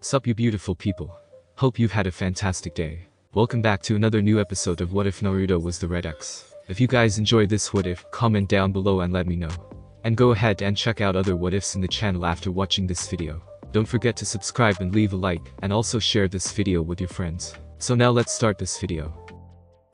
Sup you beautiful people. Hope you've had a fantastic day. Welcome back to another new episode of What If Naruto Was the Red X. If you guys enjoy this what if, comment down below and let me know. And go ahead and check out other what ifs in the channel after watching this video. Don't forget to subscribe and leave a like, and also share this video with your friends. So now let's start this video.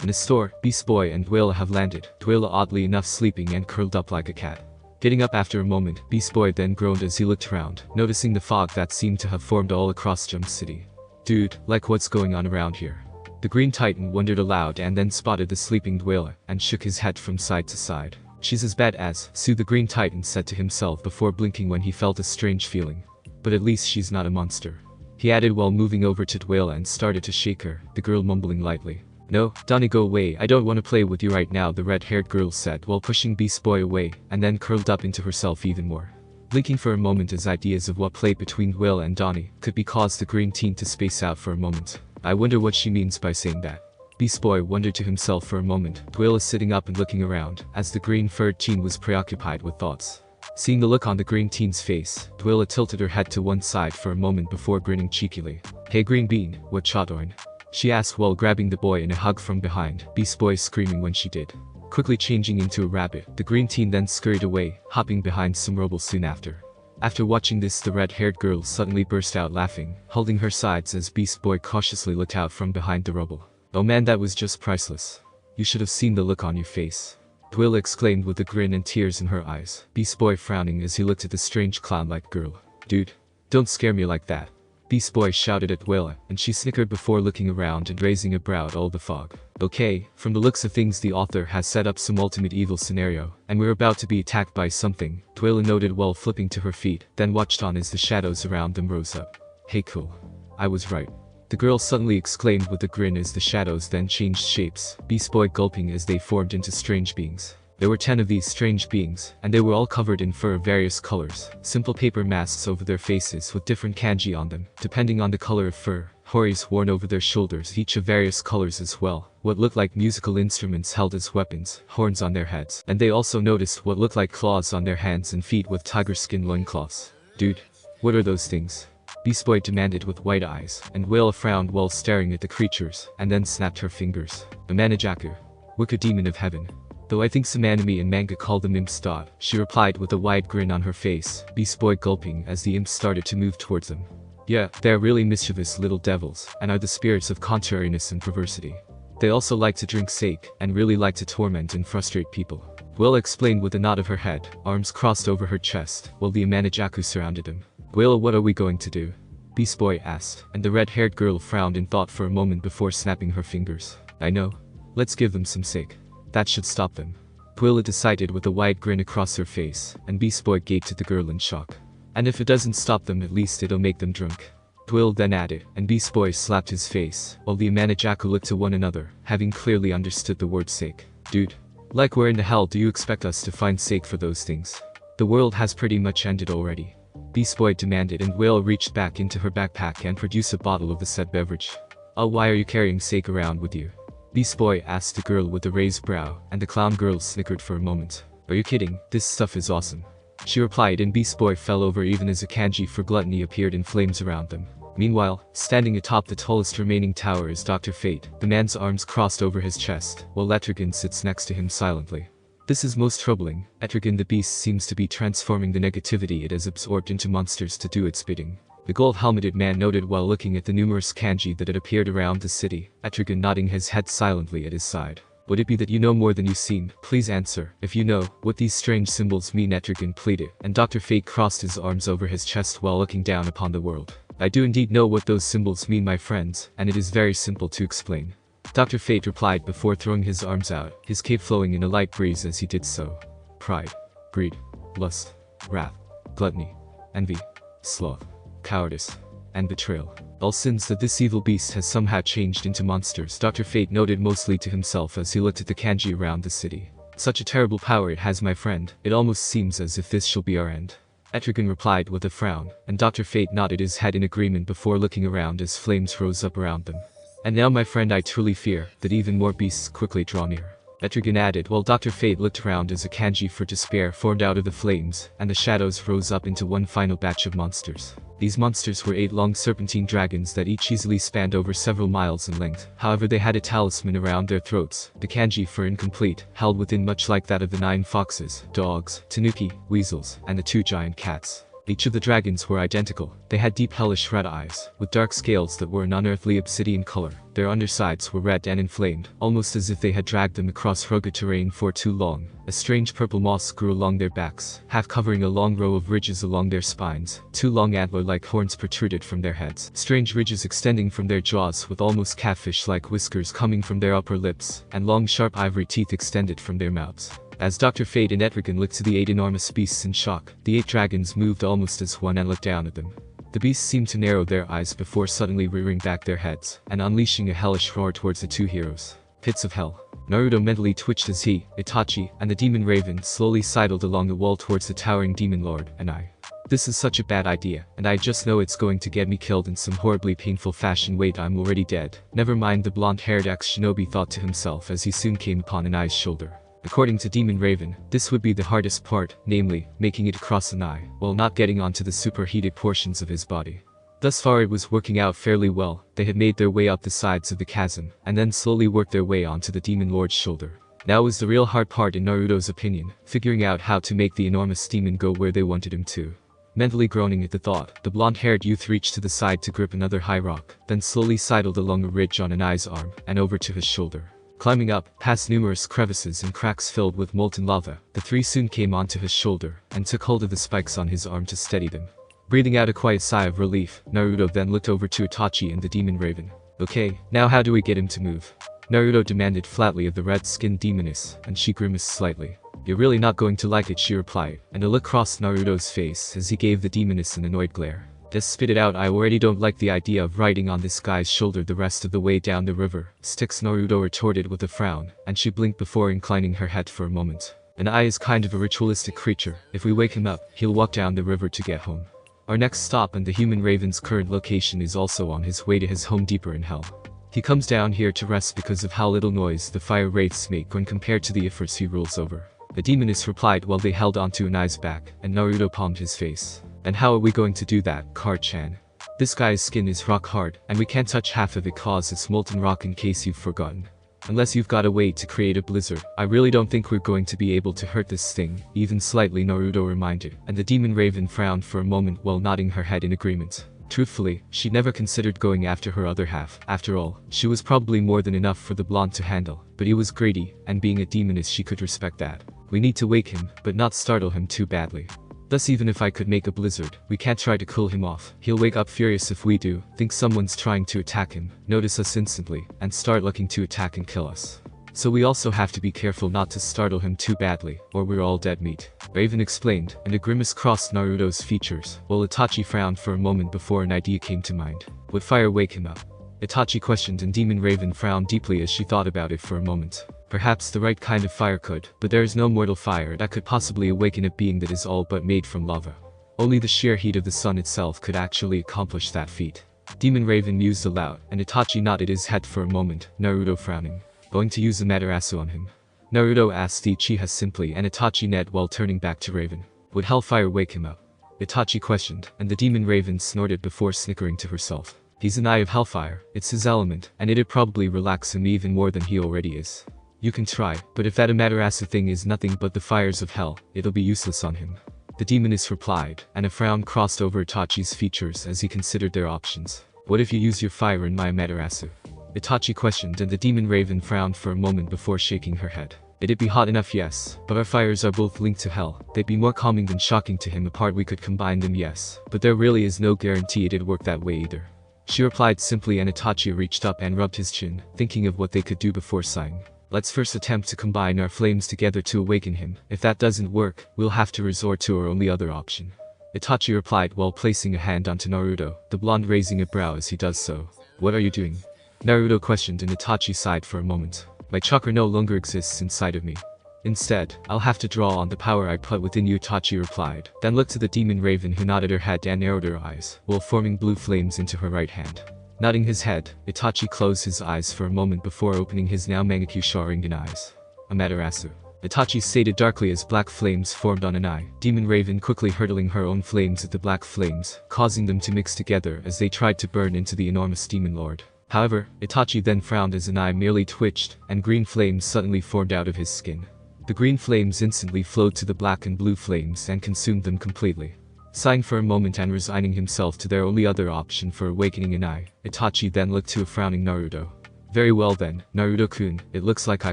In a store, Beast Boy and Twila have landed, Twila oddly enough sleeping and curled up like a cat. Getting up after a moment, Beast Boy then groaned as he looked around, noticing the fog that seemed to have formed all across Jump City. Dude, like what's going on around here? The Green Titan wondered aloud and then spotted the sleeping Twila, and shook his head from side to side. She's as bad as, Sue the Green Titan said to himself before blinking when he felt a strange feeling. But at least she's not a monster. He added while moving over to Twila and started to shake her, the girl mumbling lightly. No, Donnie, go away, I don't want to play with you right now, the red-haired girl said while pushing Beast Boy away, and then curled up into herself even more. Blinking for a moment as ideas of what played between Twila and Donnie could be caused the green teen to space out for a moment. I wonder what she means by saying that. Beast Boy wondered to himself for a moment, Twila sitting up and looking around, as the green-furred teen was preoccupied with thoughts. Seeing the look on the green teen's face, Twila tilted her head to one side for a moment before grinning cheekily. Hey Green Bean, what chodoin? She asked while grabbing the boy in a hug from behind, Beast Boy screaming when she did. Quickly changing into a rabbit, the green teen then scurried away, hopping behind some rubble soon after. After watching this, the red-haired girl suddenly burst out laughing, holding her sides as Beast Boy cautiously looked out from behind the rubble. Oh man, that was just priceless. You should have seen the look on your face. Twila exclaimed with a grin and tears in her eyes, Beast Boy frowning as he looked at the strange clown-like girl. Dude, don't scare me like that. Beast Boy shouted at Twila, and she snickered before looking around and raising a brow at all the fog. Okay, from the looks of things the author has set up some ultimate evil scenario, and we're about to be attacked by something, Twila noted while flipping to her feet, then watched on as the shadows around them rose up. Hey cool. I was right. The girl suddenly exclaimed with a grin as the shadows then changed shapes, Beast Boy gulping as they formed into strange beings. There were 10 of these strange beings, and they were all covered in fur of various colors, simple paper masks over their faces with different kanji on them, depending on the color of fur, horis worn over their shoulders each of various colors as well, what looked like musical instruments held as weapons, horns on their heads, and they also noticed what looked like claws on their hands and feet with tiger skin loincloths. Dude, what are those things? Beast Boy demanded with wide eyes, and Twila frowned while staring at the creatures, and then snapped her fingers. The Manajaku. Wicked demon of heaven. Though I think some anime and manga call them imps. She replied with a wide grin on her face, Beast Boy gulping as the imps started to move towards them. Yeah, they're really mischievous little devils, and are the spirits of contrariness and perversity. They also like to drink sake, and really like to torment and frustrate people. Twila explained with a nod of her head, arms crossed over her chest, while the Amanajaku surrounded them. Twila, what are we going to do? Beast Boy asked, and the red-haired girl frowned in thought for a moment before snapping her fingers. I know. Let's give them some sake. That should stop them. Twila decided with a wide grin across her face, and Beast Boy gaped at the girl in shock. And if it doesn't stop them, at least it'll make them drunk. Twila then added, and Beast Boy slapped his face, while the Amanajaku looked to one another, having clearly understood the word sake. Dude. Like where in the hell do you expect us to find sake for those things? The world has pretty much ended already. Beast Boy demanded, and Twila reached back into her backpack and produced a bottle of the said beverage. Oh, why are you carrying sake around with you? Beast Boy asked the girl with a raised brow, and the clown girl snickered for a moment. Are you kidding? This stuff is awesome. She replied, and Beast Boy fell over even as a kanji for gluttony appeared in flames around them. Meanwhile, standing atop the tallest remaining tower is Dr. Fate, the man's arms crossed over his chest, while Etrigan sits next to him silently. This is most troubling. Etrigan the beast seems to be transforming the negativity it has absorbed into monsters to do its bidding. The gold-helmeted man noted while looking at the numerous kanji that had appeared around the city, Etrigan nodding his head silently at his side. Would it be that you know more than you seem? Please answer, if you know, what these strange symbols mean, Etrigan pleaded, and Dr. Fate crossed his arms over his chest while looking down upon the world. I do indeed know what those symbols mean, my friends, and it is very simple to explain. Dr. Fate replied before throwing his arms out, his cape flowing in a light breeze as he did so. Pride, greed, lust, wrath, gluttony, envy, sloth, cowardice, and betrayal. All sins that this evil beast has somehow changed into monsters, Dr. Fate noted mostly to himself as he looked at the kanji around the city. Such a terrible power it has, my friend, it almost seems as if this shall be our end. Etrigan replied with a frown, and Dr. Fate nodded his head in agreement before looking around as flames rose up around them. And now, my friend, I truly fear that even more beasts quickly draw near. Etrigan added while Dr. Fate looked around as a kanji for despair formed out of the flames, and the shadows rose up into one final batch of monsters. These monsters were 8 long serpentine dragons that each easily spanned over several miles in length. However, they had a talisman around their throats, the kanji for incomplete, held within much like that of the 9 foxes, dogs, tanuki, weasels, and the 2 giant cats. Each of the dragons were identical. They had deep hellish red eyes, with dark scales that were an unearthly obsidian color. Their undersides were red and inflamed, almost as if they had dragged them across rugged terrain for too long. A strange purple moss grew along their backs, half covering a long row of ridges along their spines. 2 long antler-like horns protruded from their heads, strange ridges extending from their jaws with almost catfish-like whiskers coming from their upper lips, and long sharp ivory teeth extended from their mouths. As Dr. Fate and Etrigan looked to the 8 enormous beasts in shock, the 8 dragons moved almost as one and looked down at them. The beasts seemed to narrow their eyes before suddenly rearing back their heads, and unleashing a hellish roar towards the 2 heroes. Pits of hell. Naruto mentally twitched as he, Itachi, and the demon raven slowly sidled along the wall towards the towering demon lord, and I. This is such a bad idea, and I just know it's going to get me killed in some horribly painful fashion. Wait, I'm already dead. Never mind, the blonde-haired ex-shinobi thought to himself as he soon came upon an eye's shoulder. According to Demon Raven, this would be the hardest part, namely, making it across an eye, while not getting onto the superheated portions of his body. Thus far it was working out fairly well. They had made their way up the sides of the chasm, and then slowly worked their way onto the Demon Lord's shoulder. Now was the real hard part in Naruto's opinion, figuring out how to make the enormous demon go where they wanted him to. Mentally groaning at the thought, the blonde-haired youth reached to the side to grip another high rock, then slowly sidled along a ridge on an eye's arm, and over to his shoulder. Climbing up, past numerous crevices and cracks filled with molten lava, the 3 soon came onto his shoulder, and took hold of the spikes on his arm to steady them. Breathing out a quiet sigh of relief, Naruto then looked over to Itachi and the demon raven. Okay, now how do we get him to move? Naruto demanded flatly of the red-skinned demoness, and she grimaced slightly. You're really not going to like it, she replied, and a look crossed Naruto's face as he gave the demoness an annoyed glare. Just spit it out. I already don't like the idea of riding on this guy's shoulder the rest of the way down the river. Sticks, Naruto retorted with a frown, and she blinked before inclining her head for a moment. An eye is kind of a ritualistic creature. If we wake him up, he'll walk down the river to get home. Our next stop and the human raven's current location is also on his way to his home deeper in hell. He comes down here to rest because of how little noise the fire wraiths make when compared to the efforts he rules over. The demoness replied while they held onto an eye's back, and Naruto palmed his face. And how are we going to do that, Card-chan? This guy's skin is rock hard, and we can't touch half of it cause it's molten rock, in case you've forgotten. Unless you've got a way to create a blizzard, I really don't think we're going to be able to hurt this thing, even slightly, Naruto reminded, and the demon raven frowned for a moment while nodding her head in agreement. Truthfully, she never considered going after her other half. After all, she was probably more than enough for the blonde to handle, but he was greedy, and being a demoness she could respect that. We need to wake him, but not startle him too badly. Thus, even if I could make a blizzard, we can't try to cool him off. He'll wake up furious if we do, think someone's trying to attack him, notice us instantly, and start looking to attack and kill us. So we also have to be careful not to startle him too badly, or we're all dead meat. Raven explained, and a grimace crossed Naruto's features, while Itachi frowned for a moment before an idea came to mind. Would fire wake him up? Itachi questioned, and Demon Raven frowned deeply as she thought about it for a moment. Perhaps the right kind of fire could, but there is no mortal fire that could possibly awaken a being that is all but made from lava. Only the sheer heat of the sun itself could actually accomplish that feat. Demon Raven mused aloud, and Itachi nodded his head for a moment, Naruto frowning. Going to use a Materasu on him? Naruto asked Uchiha simply, and Itachi nodded while turning back to Raven. Would hellfire wake him up? Itachi questioned, and the Demon Raven snorted before snickering to herself. He's an eye of hellfire, it's his element, and it'd probably relax him even more than he already is. You can try, but if that Amaterasu thing is nothing but the fires of hell, it'll be useless on him. The demoness replied, and a frown crossed over Itachi's features as he considered their options. What if you use your fire in my Amaterasu? Itachi questioned, and the demon raven frowned for a moment before shaking her head. It'd be hot enough, yes, but our fires are both linked to hell. They'd be more calming than shocking to him. Apart we could combine them, yes, but there really is no guarantee it'd work that way either. She replied simply, and Itachi reached up and rubbed his chin, thinking of what they could do before sighing. Let's first attempt to combine our flames together to awaken him. If that doesn't work, we'll have to resort to our only other option. Itachi replied while placing a hand onto Naruto, the blonde raising a brow as he does so. What are you doing? Naruto questioned, and Itachi sighed for a moment. My chakra no longer exists inside of me. Instead, I'll have to draw on the power I put within you, Itachi replied, then looked to the demon raven who nodded her head and narrowed her eyes, while forming blue flames into her right hand. Nodding his head, Itachi closed his eyes for a moment before opening his now Mangekyou Sharingan eyes. Amaterasu. Itachi stated darkly as black flames formed on an eye. Demon Raven quickly hurtling her own flames at the black flames, causing them to mix together as they tried to burn into the enormous Demon Lord. However, Itachi then frowned as an eye merely twitched, and green flames suddenly formed out of his skin. The green flames instantly flowed to the black and blue flames and consumed them completely. Sighing for a moment and resigning himself to their only other option for awakening an eye, Itachi then looked to a frowning Naruto. Very well then, Naruto-kun, it looks like I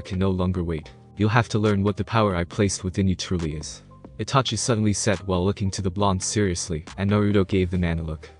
can no longer wait. You'll have to learn what the power I placed within you truly is. Itachi suddenly said while looking to the blonde seriously, and Naruto gave the man a look.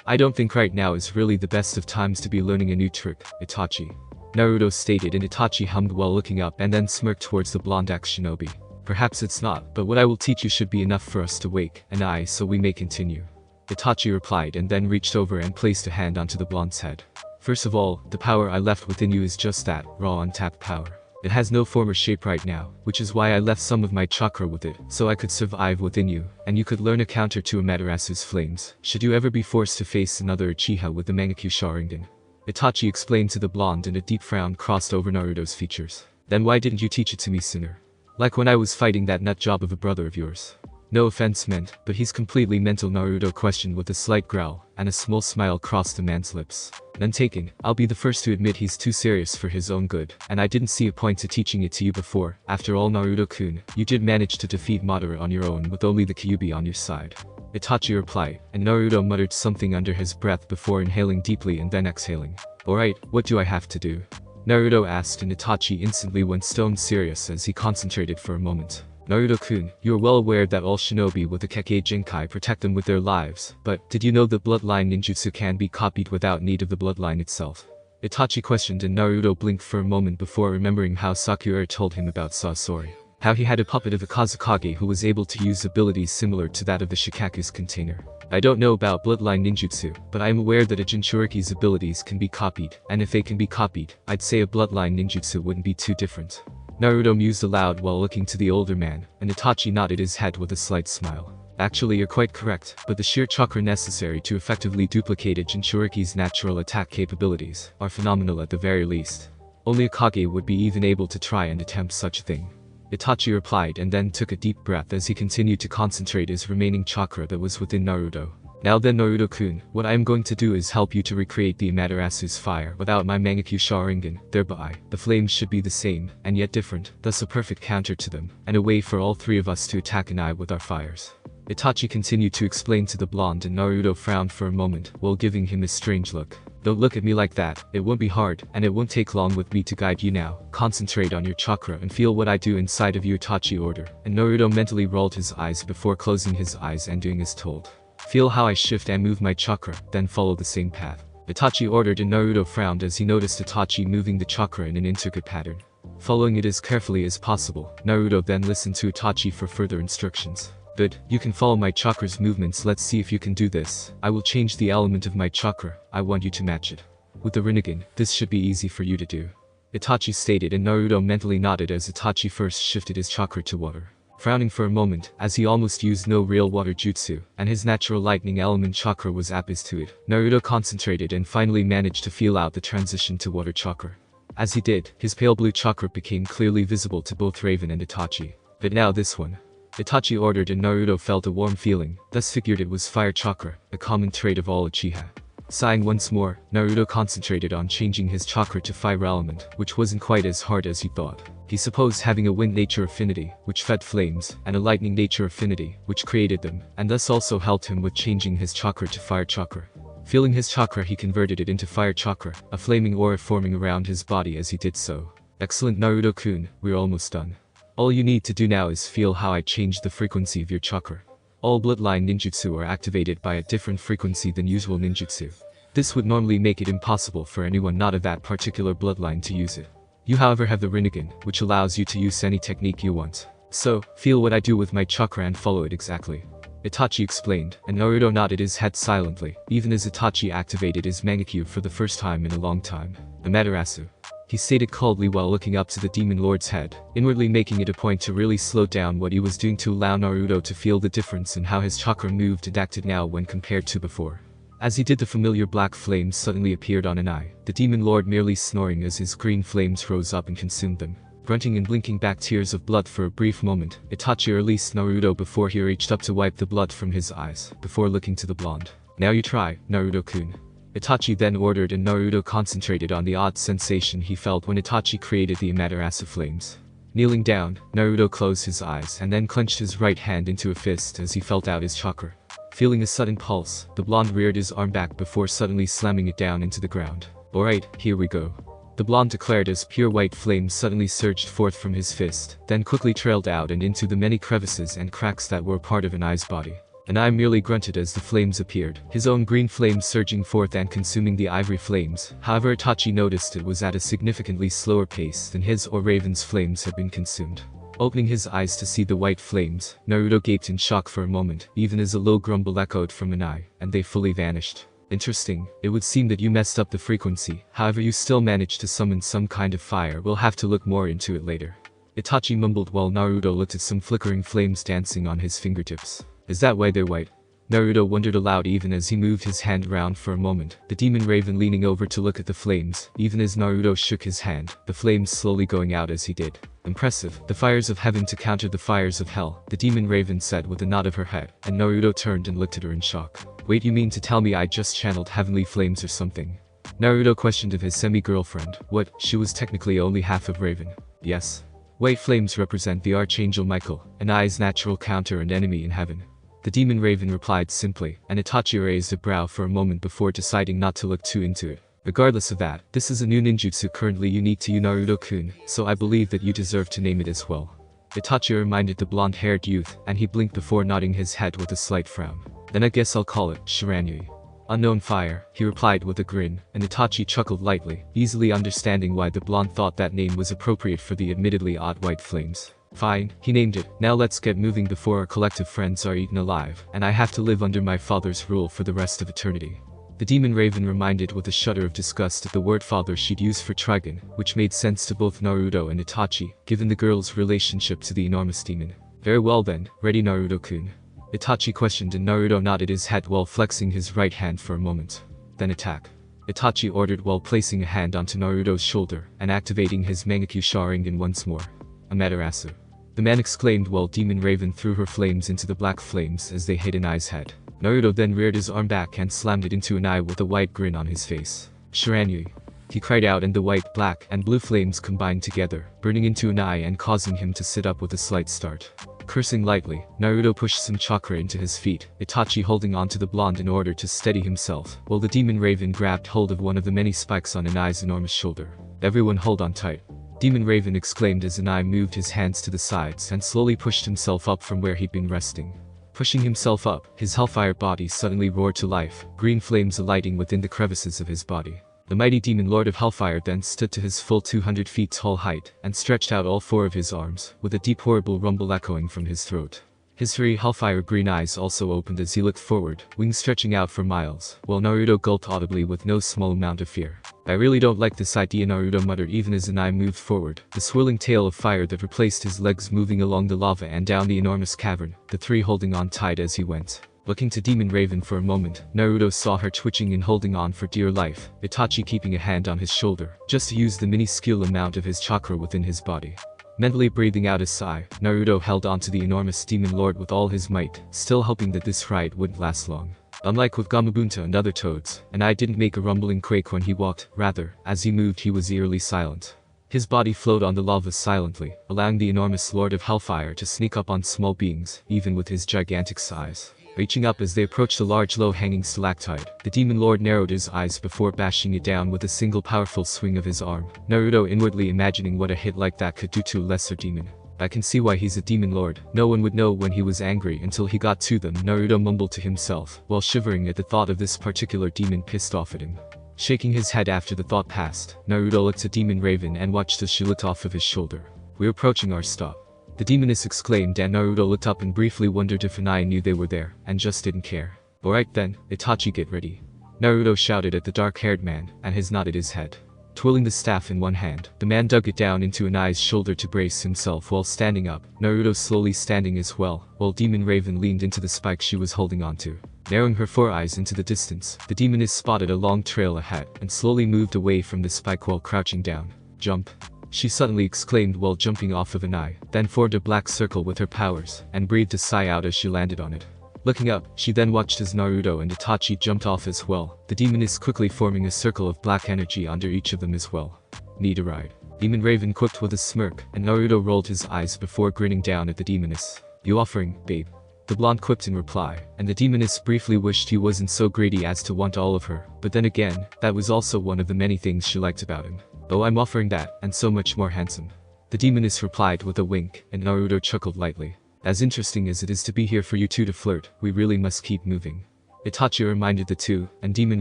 I don't think right now is really the best of times to be learning a new trick, Itachi. Naruto stated, and Itachi hummed while looking up and then smirked towards the blonde ex-shinobi. Perhaps it's not, but what I will teach you should be enough for us to wake an eye so we may continue. Itachi replied and then reached over and placed a hand onto the blonde's head. First of all, the power I left within you is just that, raw untapped power. It has no form or shape right now, which is why I left some of my chakra with it, so I could survive within you, and you could learn a counter to Amaterasu's flames, should you ever be forced to face another Uchiha with the Mangekyo Sharingan. Itachi explained to the blonde, and a deep frown crossed over Naruto's features. Then why didn't you teach it to me sooner? Like when I was fighting that nut job of a brother of yours. No offense meant, but he's completely mental, Naruto questioned with a slight growl, and a small smile crossed the man's lips. None taken, I'll be the first to admit he's too serious for his own good, and I didn't see a point to teaching it to you before. After all, Naruto-kun, you did manage to defeat Madara on your own with only the Kyuubi on your side. Itachi replied, and Naruto muttered something under his breath before inhaling deeply and then exhaling. Alright, what do I have to do? Naruto asked, and Itachi instantly went stone serious as he concentrated for a moment. Naruto-kun, you are well aware that all shinobi with the Kekkei Jinkai protect them with their lives, but did you know that bloodline ninjutsu can be copied without need of the bloodline itself? Itachi questioned, and Naruto blinked for a moment before remembering how Sakura told him about Sasori. How he had a puppet of the Kazekage who was able to use abilities similar to that of the Shikaku's container. I don't know about bloodline ninjutsu, but I am aware that a Jinchuriki's abilities can be copied, and if they can be copied, I'd say a bloodline ninjutsu wouldn't be too different. Naruto mused aloud while looking to the older man, and Itachi nodded his head with a slight smile. Actually, you're quite correct, but the sheer chakra necessary to effectively duplicate a Jinchuriki's natural attack capabilities are phenomenal at the very least. Only a Kage would be even able to try and attempt such a thing. Itachi replied and then took a deep breath as he continued to concentrate his remaining chakra that was within Naruto. Now then, Naruto-kun, what I am going to do is help you to recreate the Amaterasu's fire without my Mangekyo Sharingan, thereby, the flames should be the same, and yet different, thus a perfect counter to them, and a way for all three of us to attack an eye with our fires. Itachi continued to explain to the blonde, and Naruto frowned for a moment while giving him a strange look. Don't look at me like that, it won't be hard, and it won't take long with me to guide you now. Concentrate on your chakra and feel what I do inside of you, Itachi ordered, and Naruto mentally rolled his eyes before closing his eyes and doing as told. Feel how I shift and move my chakra, then follow the same path. Itachi ordered, and Naruto frowned as he noticed Itachi moving the chakra in an intricate pattern. Following it as carefully as possible, Naruto then listened to Itachi for further instructions. Good, you can follow my chakra's movements, let's see if you can do this. I will change the element of my chakra, I want you to match it. With the Rinnegan, this should be easy for you to do. Itachi stated, and Naruto mentally nodded as Itachi first shifted his chakra to water. Frowning for a moment, as he almost used no real water jutsu, and his natural lightning element chakra was apposed to it, Naruto concentrated and finally managed to feel out the transition to water chakra. As he did, his pale blue chakra became clearly visible to both Raven and Itachi. But now this one. Itachi ordered, and Naruto felt a warm feeling, thus figured it was fire chakra, a common trait of all Uchiha. Sighing once more, Naruto concentrated on changing his chakra to fire element, which wasn't quite as hard as he thought. He supposed having a wind nature affinity, which fed flames, and a lightning nature affinity, which created them, and thus also helped him with changing his chakra to fire chakra. Feeling his chakra, he converted it into fire chakra, a flaming aura forming around his body as he did so. Excellent, Naruto-kun, we're almost done. All you need to do now is feel how I changed the frequency of your chakra. All bloodline ninjutsu are activated by a different frequency than usual ninjutsu. This would normally make it impossible for anyone not of that particular bloodline to use it. You however have the Rinnegan, which allows you to use any technique you want. So, feel what I do with my chakra and follow it exactly. Itachi explained, and Naruto nodded his head silently, even as Itachi activated his Mangekyo for the first time in a long time. Amaterasu. He stated coldly while looking up to the Demon Lord's head, inwardly making it a point to really slow down what he was doing to allow Naruto to feel the difference in how his chakra moved and acted now when compared to before. As he did, the familiar black flames suddenly appeared on an eye, the Demon Lord merely snoring as his green flames rose up and consumed them. Grunting and blinking back tears of blood for a brief moment, Itachi released Naruto before he reached up to wipe the blood from his eyes, before looking to the blonde. "Now you try, Naruto-kun." Itachi then ordered, and Naruto concentrated on the odd sensation he felt when Itachi created the Amaterasu flames. Kneeling down, Naruto closed his eyes and then clenched his right hand into a fist as he felt out his chakra. Feeling a sudden pulse, the blonde reared his arm back before suddenly slamming it down into the ground. "Alright, here we go," the blonde declared as pure white flames suddenly surged forth from his fist, then quickly trailed out and into the many crevices and cracks that were part of Anai's body. Anai merely grunted as the flames appeared, his own green flames surging forth and consuming the ivory flames. However, Itachi noticed it was at a significantly slower pace than his or Raven's flames had been consumed. Opening his eyes to see the white flames, Naruto gaped in shock for a moment, even as a low grumble echoed from Anai, and they fully vanished. "Interesting, it would seem that you messed up the frequency, however you still managed to summon some kind of fire. We'll have to look more into it later," Itachi mumbled while Naruto looked at some flickering flames dancing on his fingertips. "Is that why they're white?" Naruto wondered aloud even as he moved his hand around for a moment, the demon raven leaning over to look at the flames. Even as Naruto shook his hand, the flames slowly going out as he did. "Impressive, the fires of heaven to counter the fires of hell," the demon raven said with a nod of her head, and Naruto turned and looked at her in shock. "Wait, you mean to tell me I just channeled heavenly flames or something?" Naruto questioned of his semi-girlfriend. What, she was technically only half of Raven? Yes. White flames represent the Archangel Michael, Anai's natural counter and enemy in heaven. The demon raven replied simply, and Itachi raised a brow for a moment before deciding not to look too into it. "Regardless of that, this is a new ninjutsu currently unique to you, Naruto-kun, so I believe that you deserve to name it as well," Itachi reminded the blonde-haired youth, and he blinked before nodding his head with a slight frown. "Then I guess I'll call it Shiranui. Unknown fire," he replied with a grin, and Itachi chuckled lightly, easily understanding why the blonde thought that name was appropriate for the admittedly odd white flames. "Fine," he named it. "Now let's get moving before our collective friends are eaten alive, and I have to live under my father's rule for the rest of eternity." The demon raven reminded with a shudder of disgust at the word father she'd used for Trigun, which made sense to both Naruto and Itachi, given the girl's relationship to the enormous demon. "Very well then, ready Naruto-kun?" Itachi questioned, and Naruto nodded his head while flexing his right hand for a moment. "Then attack," Itachi ordered while placing a hand onto Naruto's shoulder and activating his Mangekyo Sharingan once more. "Amaterasu," the man exclaimed while Demon Raven threw her flames into the black flames as they hit Anai's head. Naruto then reared his arm back and slammed it into Anai with a wide grin on his face. "Shiranui," he cried out, and the white, black, and blue flames combined together, burning into Anai and causing him to sit up with a slight start. Cursing lightly, Naruto pushed some chakra into his feet, Itachi holding onto the blonde in order to steady himself, while the demon raven grabbed hold of one of the many spikes on Anai's enormous shoulder. "Everyone hold on tight," Demon Raven exclaimed as Anai moved his hands to the sides and slowly pushed himself up from where he'd been resting. Pushing himself up, his hellfire body suddenly roared to life, green flames alighting within the crevices of his body. The mighty demon lord of hellfire then stood to his full 200 feet tall height and stretched out all four of his arms, with a deep horrible rumble echoing from his throat. His three hellfire green eyes also opened as he looked forward, wings stretching out for miles, while Naruto gulped audibly with no small amount of fear. "I really don't like this idea," Naruto muttered even as Anai moved forward, the swirling tail of fire that replaced his legs moving along the lava and down the enormous cavern, the three holding on tight as he went. Looking to Demon Raven for a moment, Naruto saw her twitching and holding on for dear life, Itachi keeping a hand on his shoulder, just to use the minuscule amount of his chakra within his body. Mentally breathing out a sigh, Naruto held onto the enormous demon lord with all his might, still hoping that this ride wouldn't last long. Unlike with Gamabunta and other toads, Anai didn't make a rumbling quake when he walked, rather, as he moved he was eerily silent. His body flowed on the lava silently, allowing the enormous lord of hellfire to sneak up on small beings, even with his gigantic size. Reaching up as they approached a large low-hanging stalactite, the demon lord narrowed his eyes before bashing it down with a single powerful swing of his arm, Naruto inwardly imagining what a hit like that could do to a lesser demon. "I can see why he's a demon lord. No one would know when he was angry until he got to them," Naruto mumbled to himself, while shivering at the thought of this particular demon pissed off at him. Shaking his head after the thought passed, Naruto looked at Demon Raven and watched as she looked off of his shoulder. "We're approaching our stop," the demoness exclaimed, and Naruto looked up and briefly wondered if Anai knew they were there, and just didn't care. "Alright then, Itachi, get ready," Naruto shouted at the dark-haired man, and has nodded his head. Twirling the staff in one hand, the man dug it down into Anai's shoulder to brace himself while standing up, Naruto slowly standing as well, while Demon Raven leaned into the spike she was holding onto. Narrowing her four eyes into the distance, the demoness spotted a long trail ahead, and slowly moved away from the spike while crouching down. "Jump," she suddenly exclaimed while jumping off of an eye, then formed a black circle with her powers, and breathed a sigh out as she landed on it. Looking up, she then watched as Naruto and Itachi jumped off as well, the demoness quickly forming a circle of black energy under each of them as well. Need a ride? Demon Raven quipped with a smirk, and Naruto rolled his eyes before grinning down at the demoness. You offering, babe? The blonde quipped in reply, and the demoness briefly wished he wasn't so greedy as to want all of her, but then again, that was also one of the many things she liked about him. Oh, I'm offering that, and so much more handsome. The demoness replied with a wink, and Naruto chuckled lightly. As interesting as it is to be here for you two to flirt, we really must keep moving. Itachi reminded the two, and Demon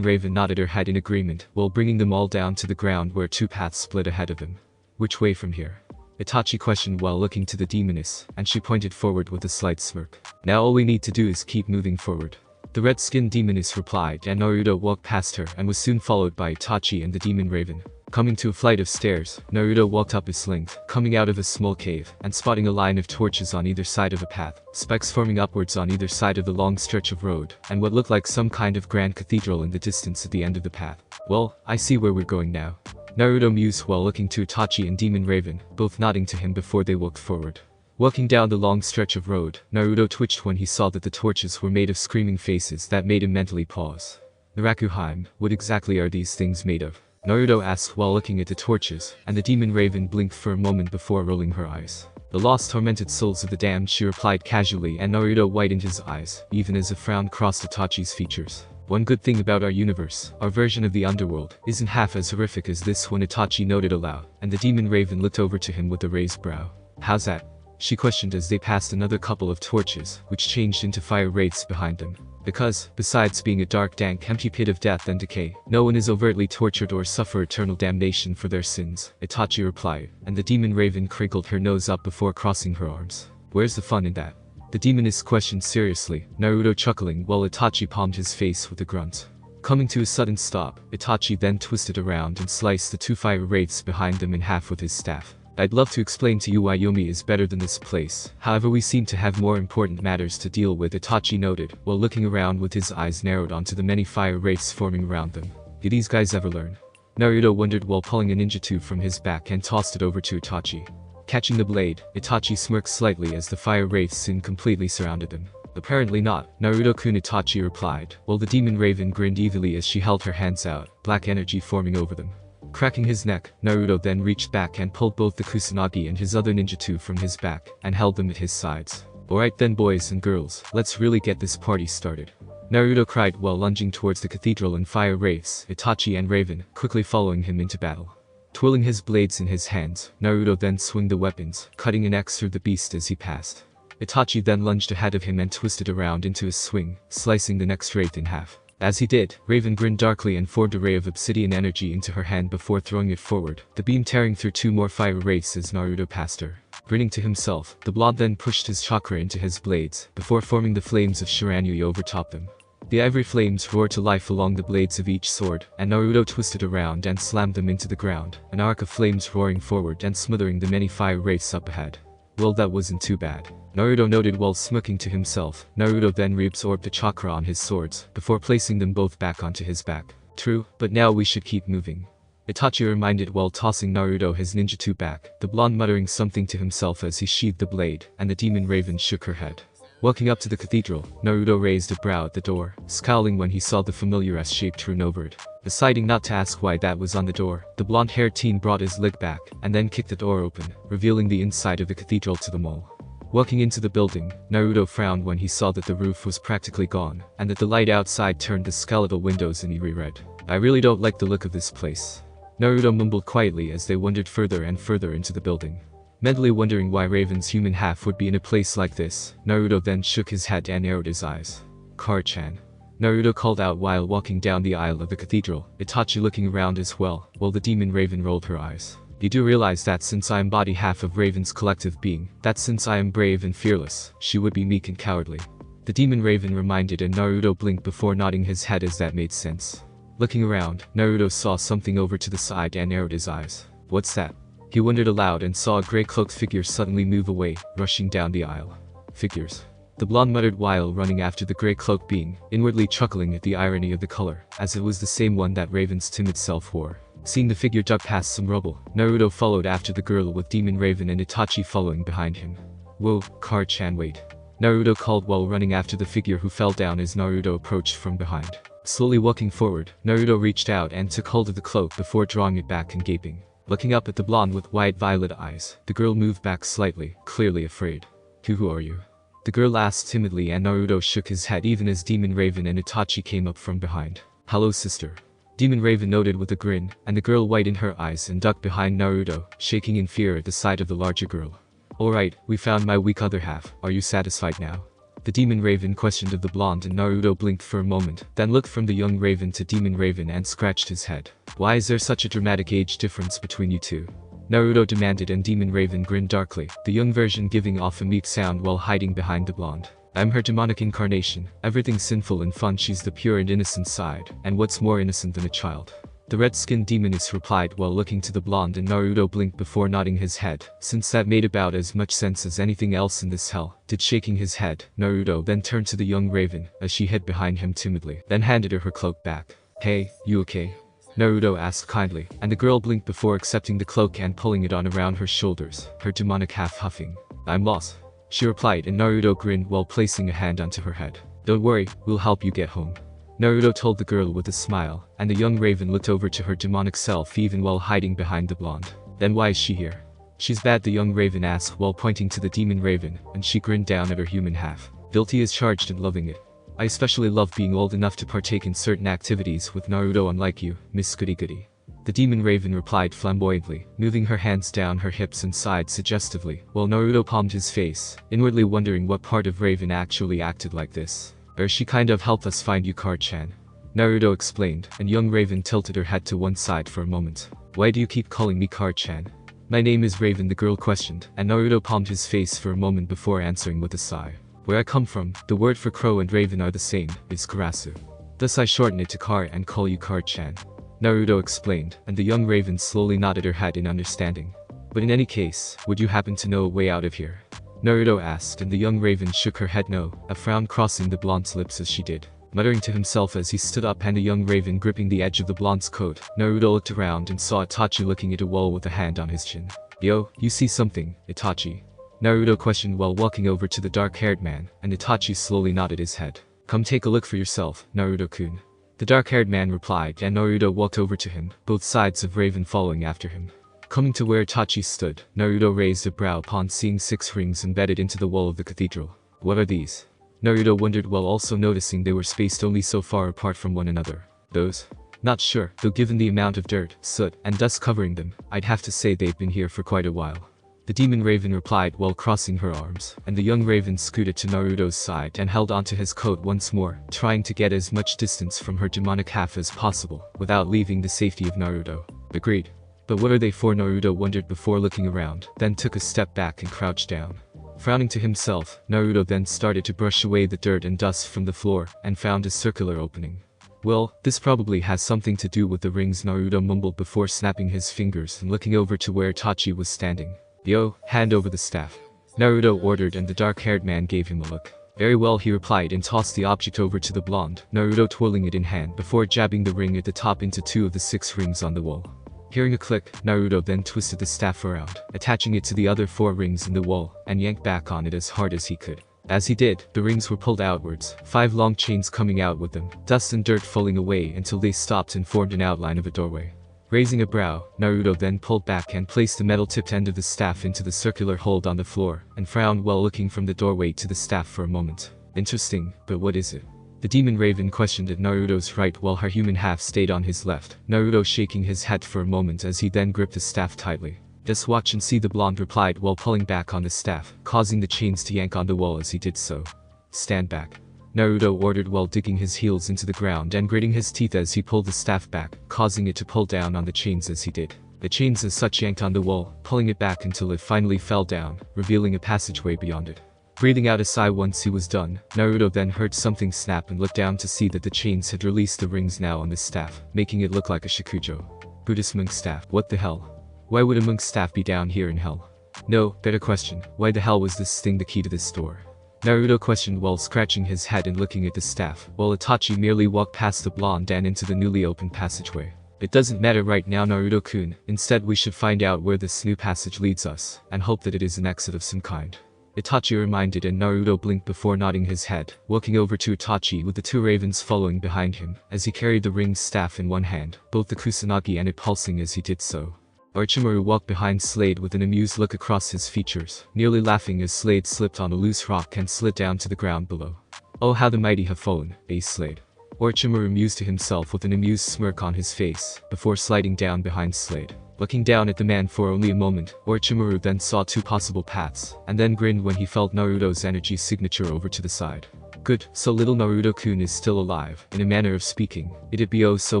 Raven nodded her head in agreement, while bringing them all down to the ground where two paths split ahead of them. Which way from here? Itachi questioned while looking to the demoness, and she pointed forward with a slight smirk. Now all we need to do is keep moving forward. The red-skinned demoness replied, and Naruto walked past her and was soon followed by Itachi and the Demon Raven. Coming to a flight of stairs, Naruto walked up its length, coming out of a small cave, and spotting a line of torches on either side of a path, spikes forming upwards on either side of the long stretch of road, and what looked like some kind of grand cathedral in the distance at the end of the path. Well, I see where we're going now. Naruto mused while looking to Itachi and Demon Raven, both nodding to him before they walked forward. Walking down the long stretch of road, Naruto twitched when he saw that the torches were made of screaming faces that made him mentally pause. Narakuheim, what exactly are these things made of? Naruto asked while looking at the torches, and the Demon Raven blinked for a moment before rolling her eyes. The lost tormented souls of the damned, she replied casually, and Naruto widened his eyes, even as a frown crossed Itachi's features. One good thing about our universe, our version of the underworld, isn't half as horrific as this one, Itachi noted aloud, and the Demon Raven looked over to him with a raised brow. How's that? She questioned as they passed another couple of torches, which changed into fire wraiths behind them. Because, besides being a dark, dank, empty pit of death and decay, no one is overtly tortured or suffer eternal damnation for their sins, Itachi replied, and the Demon Raven crinkled her nose up before crossing her arms. Where's the fun in that? The demoness questioned seriously, Naruto chuckling while Itachi palmed his face with a grunt. Coming to a sudden stop, Itachi then twisted around and sliced the two fire wraiths behind them in half with his staff. I'd love to explain to you why Yomi is better than this place, however we seem to have more important matters to deal with, Itachi noted, while looking around with his eyes narrowed onto the many fire wraiths forming around them. Do these guys ever learn? Naruto wondered while pulling a ninjutsu from his back and tossed it over to Itachi. Catching the blade, Itachi smirked slightly as the fire wraiths soon completely surrounded them. Apparently not, Naruto-kun, Itachi replied, while the Demon Raven grinned evilly as she held her hands out, black energy forming over them. Cracking his neck, Naruto then reached back and pulled both the Kusanagi and his other ninjutsu from his back, and held them at his sides. Alright then boys and girls, let's really get this party started. Naruto cried while lunging towards the cathedral and fire wraiths, Itachi and Raven, quickly following him into battle. Twirling his blades in his hands, Naruto then swung the weapons, cutting an X through the beast as he passed. Itachi then lunged ahead of him and twisted around into a swing, slicing the next wraith in half. As he did, Raven grinned darkly and formed a ray of obsidian energy into her hand before throwing it forward, the beam tearing through two more fire wraiths as Naruto passed her. Grinning to himself, the blonde then pushed his chakra into his blades, before forming the flames of Shiranui overtop them. The ivory flames roared to life along the blades of each sword, and Naruto twisted around and slammed them into the ground, an arc of flames roaring forward and smothering the many fire wraiths up ahead. Well, that wasn't too bad, Naruto noted while smirking to himself. Naruto then reabsorbed the chakra on his swords, before placing them both back onto his back. True, but now we should keep moving, Itachi reminded while tossing Naruto his ninjutsu back, the blonde muttering something to himself as he sheathed the blade, and the Demon Raven shook her head. Walking up to the cathedral, Naruto raised a brow at the door, scowling when he saw the familiar S-shaped rune over it. Deciding not to ask why that was on the door, the blonde-haired teen brought his leg back, and then kicked the door open, revealing the inside of the cathedral to them all. Walking into the building, Naruto frowned when he saw that the roof was practically gone, and that the light outside turned the skeletal windows in eerie red. I really don't like the look of this place, Naruto mumbled quietly as they wandered further and further into the building. Mentally wondering why Raven's human half would be in a place like this, Naruto then shook his head and narrowed his eyes. Kar-chan, Naruto called out while walking down the aisle of the cathedral, Itachi looking around as well, while the Demon Raven rolled her eyes. You do realize that since I embody half of Raven's collective being, that since I am brave and fearless, she would be meek and cowardly. The Demon Raven reminded, and Naruto blinked before nodding his head as that made sense. Looking around, Naruto saw something over to the side and narrowed his eyes. What's that? He wondered aloud and saw a grey-cloaked figure suddenly move away, rushing down the aisle. Figures, the blonde muttered while running after the grey-cloaked being, inwardly chuckling at the irony of the color, as it was the same one that Raven's timid self wore. Seeing the figure duck past some rubble, Naruto followed after the girl with Demon Raven and Itachi following behind him. "Whoa, Card-chan, wait." Naruto called while running after the figure who fell down as Naruto approached from behind. Slowly walking forward, Naruto reached out and took hold of the cloak before drawing it back and gaping. Looking up at the blonde with wide violet eyes, the girl moved back slightly, clearly afraid. "Who are you?" the girl asked timidly, and Naruto shook his head even as Demon Raven and Itachi came up from behind. "Hello, sister." Demon Raven nodded with a grin, and the girl widened her eyes and ducked behind Naruto, shaking in fear at the sight of the larger girl. "Alright, we found my weak other half, are you satisfied now?" the Demon Raven questioned of the blonde, and Naruto blinked for a moment, then looked from the young Raven to Demon Raven and scratched his head. "Why is there such a dramatic age difference between you two?" Naruto demanded, and Demon Raven grinned darkly, the young version giving off a meek sound while hiding behind the blonde. "I'm her demonic incarnation, everything sinful and fun, she's the pure and innocent side, and what's more innocent than a child?" the red-skinned demoness replied while looking to the blonde, and Naruto blinked before nodding his head, since that made about as much sense as anything else in this hell. Shaking his head, Naruto then turned to the young Raven, as she hid behind him timidly, then handed her cloak back. "Hey, you okay?" Naruto asked kindly, and the girl blinked before accepting the cloak and pulling it on around her shoulders, her demonic half huffing. "I'm lost," she replied, and Naruto grinned while placing a hand onto her head. "Don't worry, we'll help you get home," Naruto told the girl with a smile, and the young Raven looked over to her demonic self even while hiding behind the blonde. "Then why is she here?" "She's bad," the young Raven asked while pointing to the Demon Raven, and she grinned down at her human half. "Guilty as charged and loving it. I especially love being old enough to partake in certain activities with Naruto, unlike you, Miss Goody Goody," the Demon Raven replied flamboyantly, moving her hands down her hips and sighed suggestively, while Naruto palmed his face, inwardly wondering what part of Raven actually acted like this. "She kind of helped us find you, Card-chan," Naruto explained, and young Raven tilted her head to one side for a moment. "Why do you keep calling me Card-chan?" "My name is Raven," the girl questioned, and Naruto palmed his face for a moment before answering with a sigh. "Where I come from, the word for crow and raven are the same, it's Karasu. Thus I shorten it to Kar and call you Card-chan," Naruto explained, and the young Raven slowly nodded her head in understanding. "But in any case, would you happen to know a way out of here?" Naruto asked, and the young Raven shook her head no, a frown crossing the blonde's lips as she did. Muttering to himself as he stood up and the young Raven gripping the edge of the blonde's coat, Naruto looked around and saw Itachi looking at a wall with a hand on his chin. "Yo, you see something, Itachi?" Naruto questioned while walking over to the dark-haired man, and Itachi slowly nodded his head. "Come take a look for yourself, Naruto-kun," the dark-haired man replied, and Naruto walked over to him, both sides of Raven following after him. Coming to where Itachi stood, Naruto raised a brow upon seeing 6 rings embedded into the wall of the cathedral. "What are these?" Naruto wondered while also noticing they were spaced only so far apart from one another. "Those? Not sure, though given the amount of dirt, soot, and dust covering them, I'd have to say they've been here for quite a while," the Demon Raven replied while crossing her arms, and the young Raven scooted to Naruto's side and held onto his coat once more, trying to get as much distance from her demonic half as possible, without leaving the safety of Naruto. "Agreed. But what are they for?" Naruto wondered before looking around, then took a step back and crouched down. Frowning to himself, Naruto then started to brush away the dirt and dust from the floor, and found a circular opening. "Well, this probably has something to do with the rings," Naruto mumbled before snapping his fingers and looking over to where Itachi was standing. "Yo, hand over the staff," Naruto ordered, and the dark-haired man gave him a look. "Very well," he replied and tossed the object over to the blonde, Naruto twirling it in hand before jabbing the ring at the top into 2 of the 6 rings on the wall. Hearing a click, Naruto then twisted the staff around, attaching it to the other 4 rings in the wall, and yanked back on it as hard as he could. As he did, the rings were pulled outwards, 5 long chains coming out with them, dust and dirt falling away until they stopped and formed an outline of a doorway. Raising a brow, Naruto then pulled back and placed the metal-tipped end of the staff into the circular hold on the floor, and frowned while looking from the doorway to the staff for a moment. "Interesting, but what is it?" the Demon Raven questioned at Naruto's right while her human half stayed on his left, Naruto shaking his head for a moment as he then gripped the staff tightly. "Just watch and see," the blonde replied while pulling back on the staff, causing the chains to yank on the wall as he did so. "Stand back," Naruto ordered while digging his heels into the ground and gritting his teeth as he pulled the staff back, causing it to pull down on the chains as he did. The chains as such yanked on the wall, pulling it back until it finally fell down, revealing a passageway beyond it. Breathing out a sigh once he was done, Naruto then heard something snap and looked down to see that the chains had released the rings now on the staff, making it look like a shakujo. Buddhist monk staff. What the hell? Why would a monk's staff be down here in hell? No, better question, why the hell was this thing the key to this door? Naruto questioned while scratching his head and looking at the staff, while Itachi merely walked past the blonde and into the newly opened passageway. It doesn't matter right now, Naruto-kun. Instead, we should find out where this new passage leads us, and hope that it is an exit of some kind. Itachi reminded, and Naruto blinked before nodding his head, walking over to Itachi with the two ravens following behind him, as he carried the ringed staff in one hand, both the kusanagi and it pulsing as he did so. Orochimaru walked behind Slade with an amused look across his features, nearly laughing as Slade slipped on a loose rock and slid down to the ground below. "Oh, how the mighty have fallen, Slade." Orochimaru mused to himself with an amused smirk on his face, before sliding down behind Slade. Looking down at the man for only a moment, Orochimaru then saw two possible paths, and then grinned when he felt Naruto's energy signature over to the side. Good, so little Naruto-kun is still alive, in a manner of speaking. It'd be oh so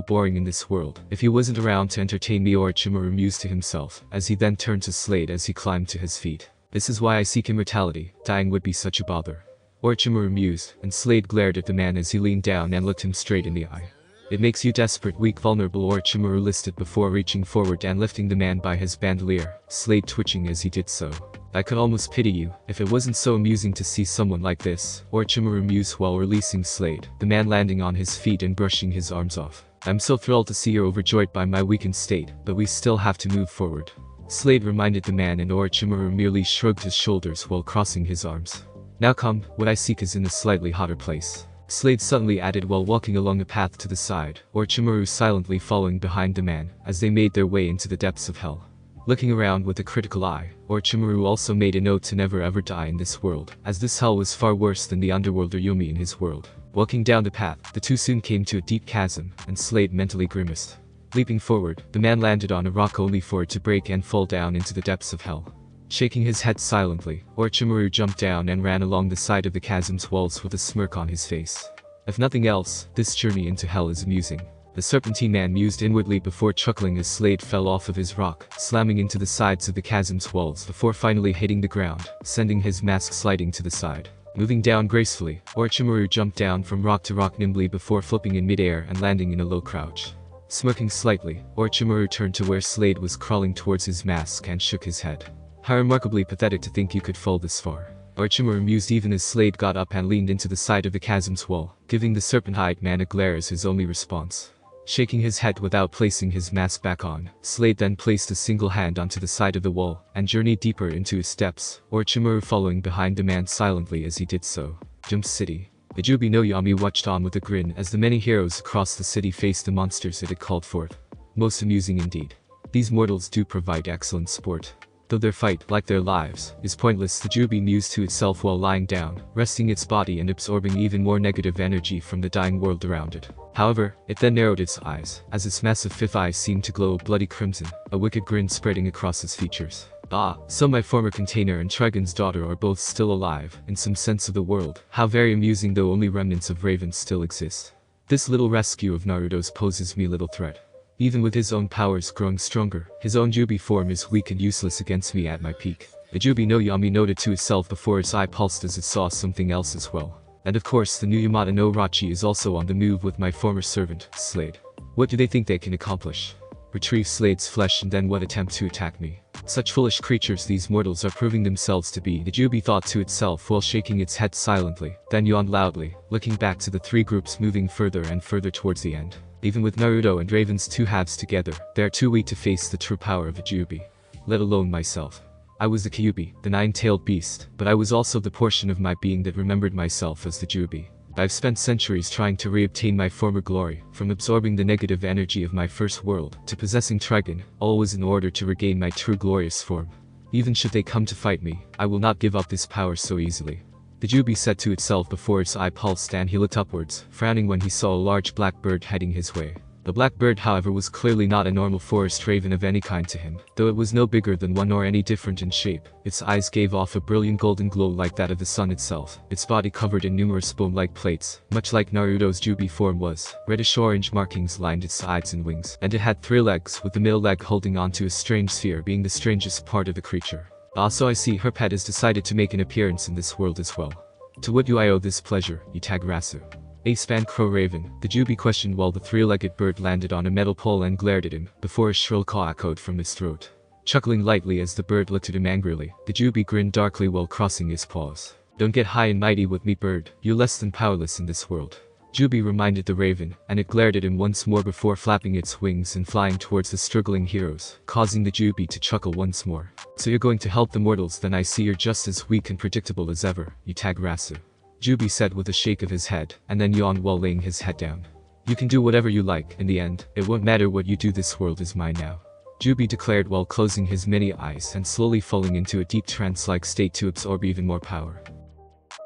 boring in this world if he wasn't around to entertain me, Orochimaru mused to himself, as he then turned to Slade as he climbed to his feet. This is why I seek immortality, dying would be such a bother. Orochimaru mused, and Slade glared at the man as he leaned down and looked him straight in the eye. It makes you desperate, weak, vulnerable, Orochimaru listed before reaching forward and lifting the man by his bandolier, Slade twitching as he did so. I could almost pity you, if it wasn't so amusing to see someone like this, Orochimaru mused while releasing Slade, the man landing on his feet and brushing his arms off. I'm so thrilled to see you're overjoyed by my weakened state, but we still have to move forward. Slade reminded the man, and Orochimaru merely shrugged his shoulders while crossing his arms. Now come, what I seek is in a slightly hotter place. Slade suddenly added while walking along a path to the side, Orochimaru silently following behind the man, as they made their way into the depths of hell. Looking around with a critical eye, Orochimaru also made a note to never ever die in this world, as this hell was far worse than the underworld or Yumi in his world. Walking down the path, the two soon came to a deep chasm, and Slade mentally grimaced. Leaping forward, the man landed on a rock only for it to break and fall down into the depths of hell. Shaking his head silently, Orochimaru jumped down and ran along the side of the chasm's walls with a smirk on his face. If nothing else, this journey into hell is amusing. The Serpentine Man mused inwardly before chuckling as Slade fell off of his rock, slamming into the sides of the chasm's walls before finally hitting the ground, sending his mask sliding to the side. Moving down gracefully, Orochimaru jumped down from rock to rock nimbly before flipping in midair and landing in a low crouch. Smirking slightly, Orochimaru turned to where Slade was crawling towards his mask and shook his head. How remarkably pathetic to think you could fall this far. Orochimaru mused even as Slade got up and leaned into the side of the chasm's wall, giving the serpent-eyed man a glare as his only response. Shaking his head without placing his mask back on, Slade then placed a single hand onto the side of the wall, and journeyed deeper into his steps, Orochimaru following behind the man silently as he did so. Jump City. The Jubi no Yami watched on with a grin as the many heroes across the city faced the monsters it had called forth. Most amusing indeed. These mortals do provide excellent sport. Though their fight, like their lives, is pointless, the Jubi mused to itself while lying down, resting its body and absorbing even more negative energy from the dying world around it. However, it then narrowed its eyes, as its massive fifth eye seemed to glow bloody crimson, a wicked grin spreading across its features. Ah, so my former container and Trigon's daughter are both still alive, in some sense of the world. How very amusing, though only remnants of ravens still exist. This little rescue of Naruto's poses me little threat. Even with his own powers growing stronger, his own Jubi form is weak and useless against me at my peak. The Jubi no Yami noted to itself before its eye pulsed as it saw something else as well. And of course the new Yamata no Orochi is also on the move with my former servant, Slade. What do they think they can accomplish? Retrieve Slade's flesh and then what, attempt to attack me? Such foolish creatures these mortals are proving themselves to be, the Jubi thought to itself while shaking its head silently, then yawned loudly, looking back to the three groups moving further and further towards the end. Even with Naruto and Raven's two halves together, they are too weak to face the true power of a Jubi. Let alone myself. I was the Kyubi, the nine-tailed beast, but I was also the portion of my being that remembered myself as the Jubi. I've spent centuries trying to reobtain my former glory, from absorbing the negative energy of my first world, to possessing Trigon, always in order to regain my true glorious form. Even should they come to fight me, I will not give up this power so easily. The Jubi said to itself before its eye pulsed, and he looked upwards, frowning when he saw a large black bird heading his way. The black bird, however, was clearly not a normal forest raven of any kind to him, though it was no bigger than one nor any different in shape. Its eyes gave off a brilliant golden glow like that of the sun itself, its body covered in numerous bone-like plates, much like Naruto's Jubi form was. Reddish-orange markings lined its sides and wings, and it had 3 legs, with the middle leg holding onto a strange sphere being the strangest part of the creature. Ah, so I see her pet has decided to make an appearance in this world as well. To what do I owe this pleasure, Itagarasu? A-span Crow Raven, the Jubi questioned while the 3-legged bird landed on a metal pole and glared at him, before a shrill caw echoed from his throat. Chuckling lightly as the bird looked at him angrily, the Jubi grinned darkly while crossing his paws. Don't get high and mighty with me, bird, you're less than powerless in this world. Jubi reminded the raven, and it glared at him once more before flapping its wings and flying towards the struggling heroes, causing the Jubi to chuckle once more. So you're going to help the mortals? Then I see you're just as weak and predictable as ever, you Rasu. Jubi said with a shake of his head, and then yawned while laying his head down. You can do whatever you like, in the end, it won't matter what you do, this world is mine now. Jubi declared while closing his many eyes and slowly falling into a deep trance-like state to absorb even more power.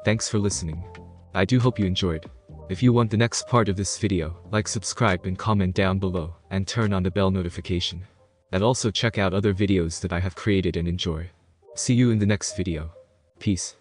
Thanks for listening. I do hope you enjoyed. If you want the next part of this video, like, subscribe and comment down below, and turn on the bell notification. And also check out other videos that I have created and enjoy. See you in the next video. Peace.